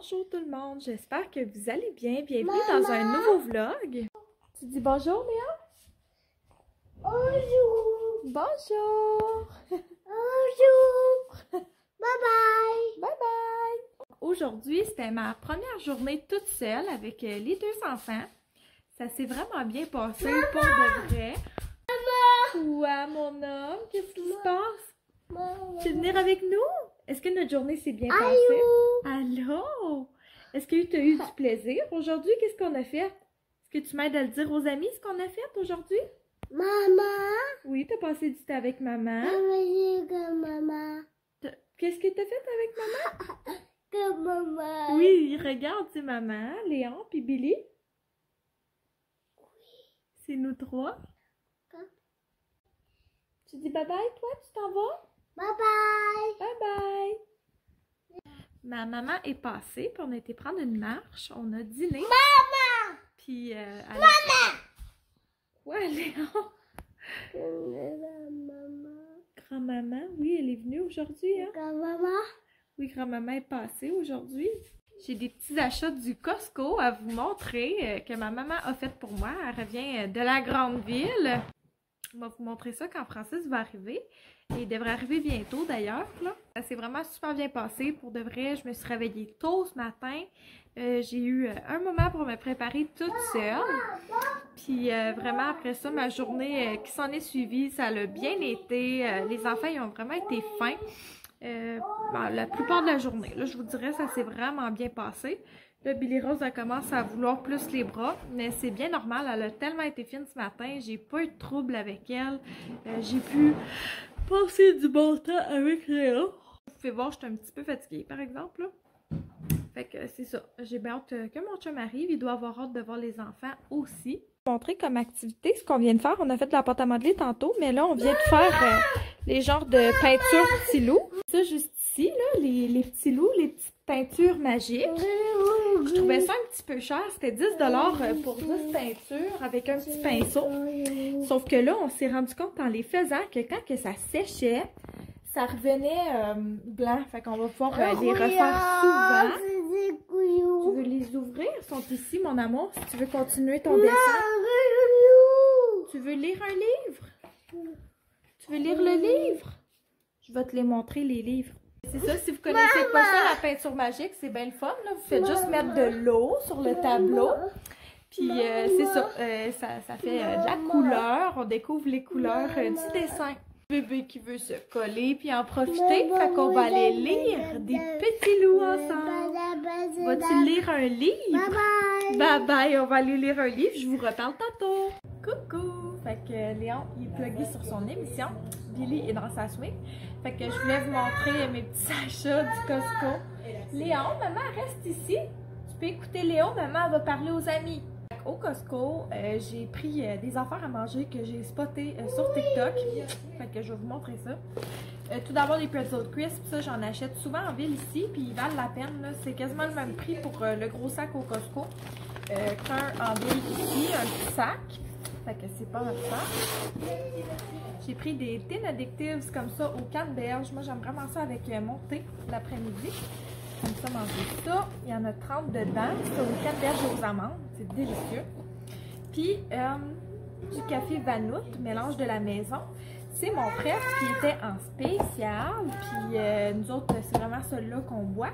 Bonjour tout le monde, j'espère que vous allez bien. Bienvenue dans un nouveau vlog. Tu dis bonjour Léa? Bonjour. Bonjour! Bonjour. Bye bye. Bye bye! Aujourd'hui, c'était ma première journée toute seule avec les deux enfants. Ça s'est vraiment bien passé pour de vrai. Quoi mon homme? Qu'est-ce qui se passe? Tu veux venir avec nous? Est-ce que notre journée s'est bien passée? Allô? Est-ce que tu as eu du plaisir aujourd'hui? Qu'est-ce qu'on a fait? Est-ce que tu m'aides à le dire aux amis ce qu'on a fait aujourd'hui? Maman. Oui, tu as passé du temps avec maman. Maman. Qu'est-ce que tu as fait avec maman? Que maman. Oui, regarde, c'est maman, Léon puis Billy. C'est nous trois. Tu dis bye bye, toi, tu t'en vas? Bye bye. Bye bye! Ma maman est passée, puis on a été prendre une marche, on a dîné. Maman. Puis Maman. Quoi, Léon? Maman. Grand-maman, oui, elle est venue aujourd'hui, hein? Maman. Oui, grand-maman est passée aujourd'hui. J'ai des petits achats du Costco à vous montrer que ma maman a fait pour moi. Elle revient de la grande ville. On va vous montrer ça quand Francis va arriver. Et il devrait arriver bientôt d'ailleurs. Ça s'est vraiment super bien passé. Pour de vrai, je me suis réveillée tôt ce matin. J'ai eu un moment pour me préparer toute seule. Puis vraiment après ça, ma journée qui s'en est suivie, ça a bien été. Les enfants, ils ont vraiment été fins. La plupart de la journée, là, je vous dirais, ça s'est vraiment bien passé. Là, Billy Rose, elle commence à vouloir plus les bras, mais c'est bien normal. Elle a tellement été fine ce matin. J'ai pas eu de trouble avec elle. J'ai pu passer du bon temps avec Léa. Vous pouvez voir, je suis un petit peu fatiguée, par exemple. Là. Fait que c'est ça. J'ai bien hâte que mon chum arrive. Il doit avoir hâte de voir les enfants aussi. Montrer comme activité ce qu'on vient de faire. On a fait de la pâte à modeler tantôt, mais là, on vient de faire les genres de peinture petits loups. Ça, juste ici, là, les petits loups, les petites peintures magiques. Je trouvais ça un petit peu cher. C'était 10 $ pour 10 peintures avec un petit pinceau. Sauf que là, on s'est rendu compte en les faisant que quand que ça séchait, ça revenait blanc. Fait qu'on va pouvoir les refaire souvent. Tu veux les ouvrir? Ils sont ici, mon amour, si tu veux continuer ton dessin. Tu veux lire un livre? Tu veux lire le livre? Je vais te les montrer, les livres. C'est ça, si vous connaissez pas ça, la peinture magique, c'est bien le fun. Là. Vous faites juste mettre de l'eau sur le tableau. Puis c'est ça, ça fait de la couleur. On découvre les couleurs du dessin. Bébé qui veut se coller puis en profiter. Fait qu'on va aller lire des petits loups ensemble. Vas-tu lire un livre? Bye bye. Bye bye, on va aller lire un livre. Je vous reparle tantôt. Coucou! Fait que Léon, il est plugué sur son émission. Billy est dans sa swing. Fait que je voulais vous montrer mes petits achats du Costco. Léon, maman reste ici. Tu peux écouter Léon, maman elle va parler aux amis. Au Costco, j'ai pris des affaires à manger que j'ai spotées sur TikTok. Fait que je vais vous montrer ça. Tout d'abord, les pretzel crisps, ça j'en achète souvent en ville ici, puis ils valent la peine. C'est quasiment le même prix pour le gros sac au Costco qu'un en ville ici, un petit sac. Fait que c'est pas notre sac. J'ai pris des Tin Addictives comme ça au canneberge. Moi, j'aime vraiment ça avec mon thé l'après-midi. Comme ça, manger ça. Il y en a 30 dedans. C'est au canneberge et aux amandes. C'est délicieux. Puis, du café Vanout, mélange de la maison. C'est mon frère qui était en spécial. Puis, nous autres, c'est vraiment celui-là qu'on boit.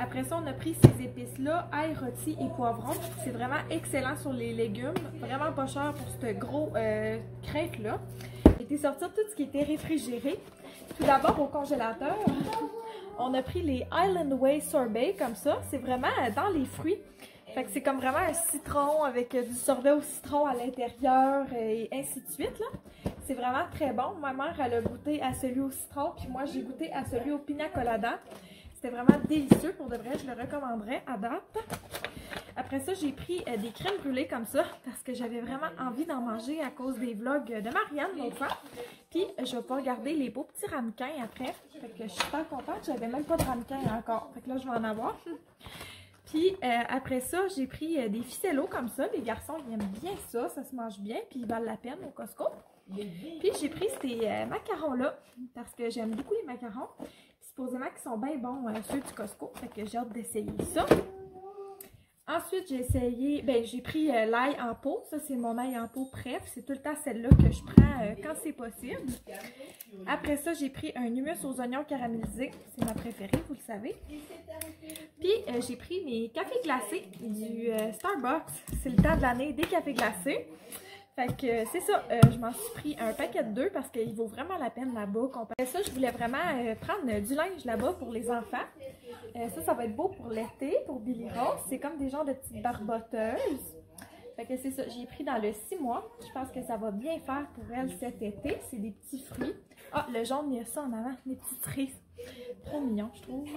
Après ça, on a pris ces épices-là, ail, rôti et poivron. C'est vraiment excellent sur les légumes. Vraiment pas cher pour ce gros crêpe-là. J'ai été sortir tout ce qui était réfrigéré. Tout d'abord, au congélateur, on a pris les Island Way Sorbet comme ça. C'est vraiment dans les fruits. Fait que c'est comme vraiment un citron avec du sorbet au citron à l'intérieur et ainsi de suite. C'est vraiment très bon. Ma mère, elle a goûté à celui au citron, puis moi, j'ai goûté à celui au pina colada. C'était vraiment délicieux. Pour de vrai, je le recommanderais à date. Après ça, j'ai pris des crèmes brûlées comme ça parce que j'avais vraiment envie d'en manger à cause des vlogs de Marianne l'autre fois. Puis, je vais pouvoir garder les beaux petits ramequins après. Fait que je suis super contente. J'avais même pas de ramequins encore. Fait que là, je vais en avoir. Puis, après ça, j'ai pris des ficellos comme ça. Les garçons, ils aiment bien ça. Ça se mange bien. Puis, ils valent la peine au Costco. Puis, j'ai pris ces macarons-là parce que j'aime beaucoup les macarons. supposément qu'ils sont bien bons, ceux du Costco. Fait que j'ai hâte d'essayer ça. Ensuite, j'ai essayé, j'ai pris l'ail en pot. Ça, c'est mon ail en pot préf. C'est tout le temps celle-là que je prends quand c'est possible. Après ça, j'ai pris un hummus aux oignons caramélisés. C'est ma préférée, vous le savez. Puis, j'ai pris mes cafés glacés du Starbucks. C'est le temps de l'année des cafés glacés. Fait que c'est ça, je m'en suis pris un paquet de 2 parce qu'il vaut vraiment la peine là-bas. Après ça, je voulais vraiment prendre du linge là-bas pour les enfants. Ça va être beau pour l'été, pour Billy Rose. C'est comme des genres de petites barboteuses. Fait que c'est ça, j'ai pris dans le 6 mois. Je pense que ça va bien faire pour elle cet été. C'est des petits fruits. Ah, le jaune, il y a ça en avant, des petites cerises. Trop mignon, je trouve.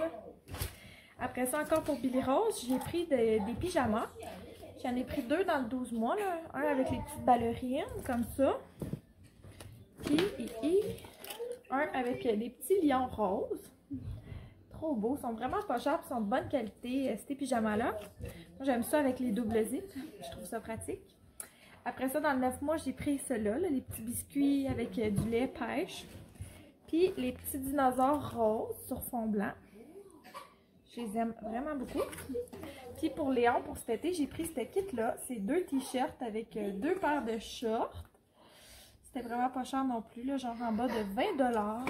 Après ça, encore pour Billy Rose, j'ai pris des pyjamas. J'en ai pris 2 dans le 12 mois, là. Un avec les petites ballerines, comme ça. Puis, un avec des petits lions roses. Trop beaux. Ils sont vraiment pas chers, ils sont de bonne qualité, ces pyjamas-là. Moi, j'aime ça avec les doubles zips. Je trouve ça pratique. Après ça, dans le 9 mois, j'ai pris ceux-là, les petits biscuits avec du lait pêche. Puis, les petits dinosaures roses sur fond blanc. Je les aime vraiment beaucoup. Puis pour Léon, pour cet été, j'ai pris ce kit-là. C'est 2 t-shirts avec 2 paires de shorts. C'était vraiment pas cher non plus, là, genre en bas de 20 $.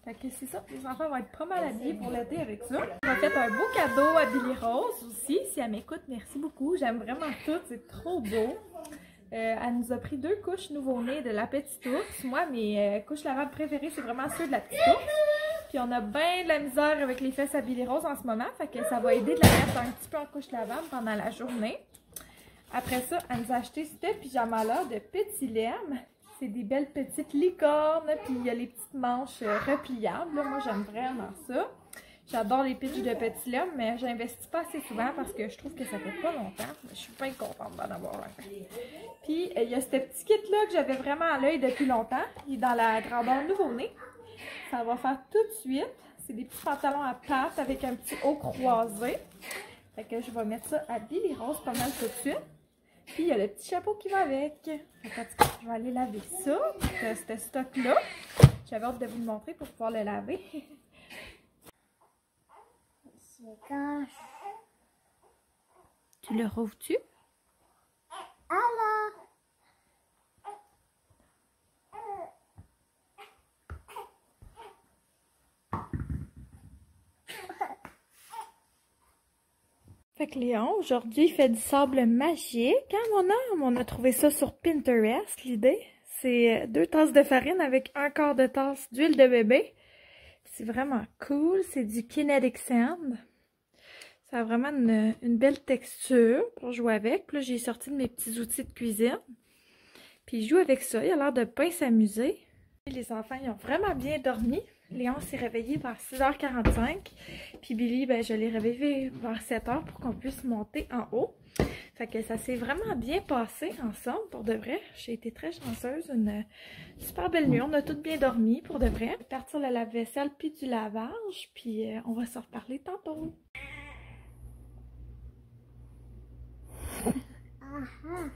Fait que c'est ça, les enfants vont être pas mal habillés pour l'été avec ça. On a fait un beau cadeau à Billy Rose aussi. Si elle m'écoute, merci beaucoup. J'aime vraiment tout, c'est trop beau. Elle nous a pris 2 couches nouveau-nés de la petite ours. Moi, mes couches lavables préférées, c'est vraiment ceux de la petite ours. Puis on a bien de la misère avec les fesses à Billy Rose en ce moment. Fait que ça va aider de la mettre un petit peu en couche lavable pendant la journée. Après ça, elle nous a acheté ce pyjama-là de Petit Lem. C'est des belles petites licornes. Puis il y a les petites manches repliables. Là, moi, j'aime vraiment ça. J'adore les pitchs de Petit Lem, mais j'investis pas assez souvent parce que je trouve que ça fait pas longtemps. Je suis bien contente d'en avoir un. Puis il y a ce petit kit-là que j'avais vraiment à l'œil depuis longtemps. Il est dans la grandeur nouveau-né. Ça va faire tout de suite. C'est des petits pantalons à pattes avec un petit haut croisé. Fait que je vais mettre ça à Billy Rose pas mal tout de suite. Puis il y a le petit chapeau qui va avec. Fait que, en tout cas, je vais aller laver ça, ce stock-là. J'avais hâte de vous le montrer pour pouvoir le laver. Tu le rouvres-tu? Alors. Fait que Léon, aujourd'hui, il fait du sable magique. Hein, mon homme? On a trouvé ça sur Pinterest, l'idée. C'est 2 tasses de farine avec 1/4 de tasse d'huile de bébé. C'est vraiment cool. C'est du Kinetic Sand. Ça a vraiment une belle texture pour jouer avec. Puis là, j'ai sorti de mes petits outils de cuisine. Puis il joue avec ça. Il a l'air de bien s'amuser. Les enfants, ils ont vraiment bien dormi. Léon s'est réveillé vers 6h45. Puis Billy, je l'ai réveillé vers 7h pour qu'on puisse monter en haut. Fait que ça s'est vraiment bien passé ensemble, pour de vrai. J'ai été très chanceuse. Une super belle nuit. On a toutes bien dormi, pour de vrai. Partir le lave-vaisselle puis du lavage. Puis on va se reparler tantôt. Aha.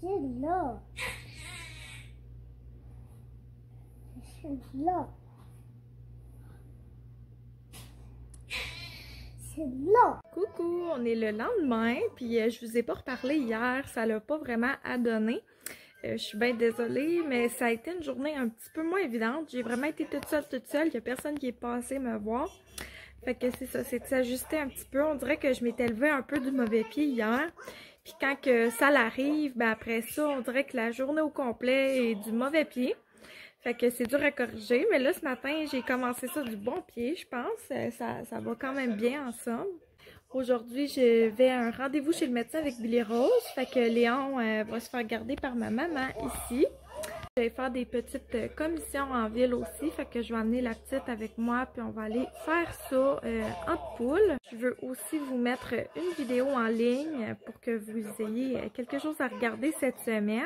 C'est là. C'est là. C'est là. Coucou, on est le lendemain, puis je vous ai pas reparlé hier, ça l'a pas vraiment à donner. Je suis bien désolée, mais ça a été une journée un petit peu moins évidente. J'ai vraiment été toute seule, il y a personne qui est passé me voir. Fait que c'est ça, c'est de s'ajuster un petit peu. On dirait que je m'étais levée un peu du mauvais pied hier. Puis quand que ça l'arrive, après ça, on dirait que la journée au complet est du mauvais pied. Fait que c'est dur à corriger. Mais là, ce matin, j'ai commencé ça du bon pied, je pense. Ça va quand même bien ensemble. Aujourd'hui, je vais à un rendez-vous chez le médecin avec Billy Rose. Fait que Léon va se faire garder par ma maman ici. Je vais faire des petites commissions en ville aussi. Fait que je vais emmener la petite avec moi. Puis on va aller faire ça en poule. Je veux aussi vous mettre une vidéo en ligne pour que vous ayez quelque chose à regarder cette semaine.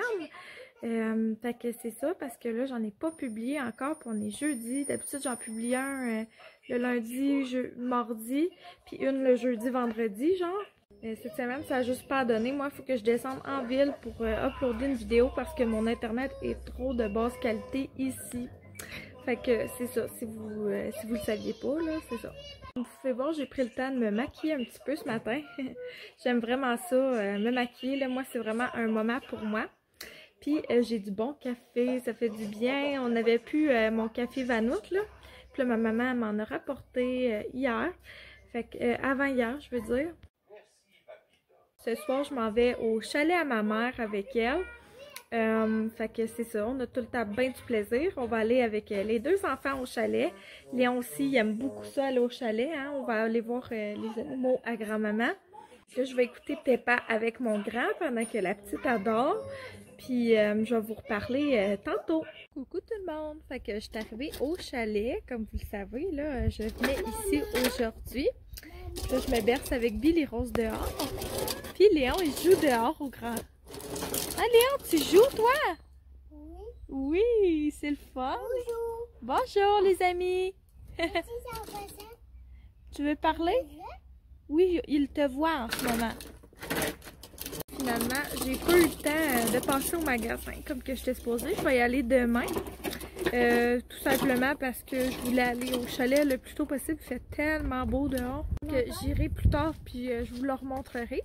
Fait que c'est ça, parce que là, j'en ai pas publié encore, puis on est jeudi. D'habitude, j'en publie un le lundi, mardi, puis une le jeudi, vendredi, genre. Cette semaine, ça a juste pas donné. Moi, il faut que je descende en ville pour uploader une vidéo parce que mon internet est trop de basse qualité ici. Fait que c'est ça, si vous le saviez pas, là, c'est ça. Comme vous pouvez voir, j'ai pris le temps de me maquiller un petit peu ce matin. J'aime vraiment ça, me maquiller, là, moi c'est vraiment un moment pour moi. Puis j'ai du bon café, ça fait du bien. On avait pu mon café Vanout, là. Puis là, ma maman m'en a rapporté hier. Fait que, avant hier, je veux dire. Ce soir, je m'en vais au chalet à ma mère avec elle. Fait que c'est ça, on a tout le temps bien du plaisir. On va aller avec les deux enfants au chalet. Léon aussi, il aime beaucoup ça, aller au chalet. Hein? On va aller voir les animaux à grand-maman. Là, je vais écouter Peppa avec mon grand pendant que la petite adore. Puis je vais vous reparler tantôt. Coucou tout le monde! Fait que je suis arrivée au chalet. Comme vous le savez, là, je venais ici aujourd'hui. Là, je me berce avec Billy Rose dehors. Puis Léon, il joue dehors au grand. Ah Léon, tu joues toi? Oui. Oui, c'est le fun. Bonjour. Bonjour les amis. Tu veux parler? Oui, il te voit en ce moment. Finalement, j'ai pas eu le temps de passer au magasin comme que j'étais supposée. Je vais y aller demain. Tout simplement parce que je voulais aller au chalet le plus tôt possible. Il fait tellement beau dehors que j'irai plus tard puis je vous le remontrerai.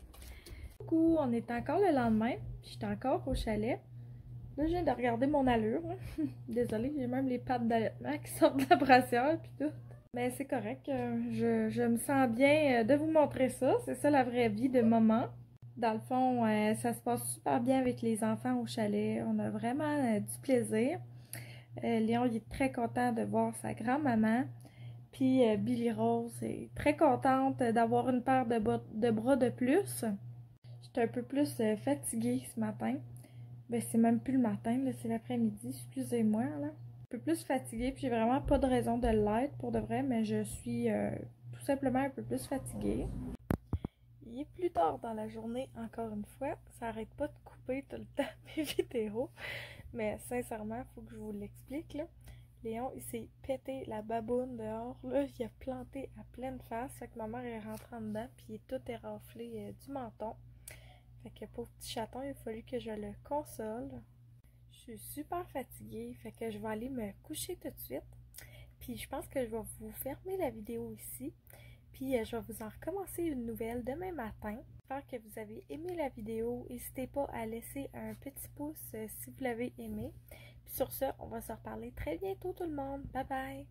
Du coup, on est encore le lendemain. J'étais encore au chalet. Là, je viens de regarder mon allure. Désolée, j'ai même les pattes d'allaitement qui sortent de la brassière puis tout. Mais c'est correct. Je me sens bien de vous montrer ça. C'est ça la vraie vie de maman. Dans le fond, ça se passe super bien avec les enfants au chalet. On a vraiment du plaisir. Léon il est très content de voir sa grand-maman. Puis Billy Rose est très contente d'avoir une paire de bras de plus. J'étais un peu plus fatiguée ce matin. Ben, c'est même plus le matin, c'est l'après-midi, excusez-moi. Là. Un peu plus fatiguée, puis j'ai vraiment pas de raison de l'être pour de vrai, mais je suis tout simplement un peu plus fatiguée. Il est plus tard dans la journée, encore une fois. Ça arrête pas de couper tout le temps mes vidéos. Mais sincèrement, il faut que je vous l'explique. Là. Léon, il s'est pété la baboune dehors. Là. Il a planté à pleine face. Fait que ma mère est rentrée en dedans, puis il est tout éraflé du menton. Fait que pauvre petit chaton, il a fallu que je le console. Je suis super fatiguée, fait que je vais aller me coucher tout de suite. Puis je pense que je vais vous fermer la vidéo ici. Puis je vais vous en recommencer une nouvelle demain matin. J'espère que vous avez aimé la vidéo. N'hésitez pas à laisser un petit pouce si vous l'avez aimé. Puis sur ce, on va se reparler très bientôt tout le monde. Bye bye!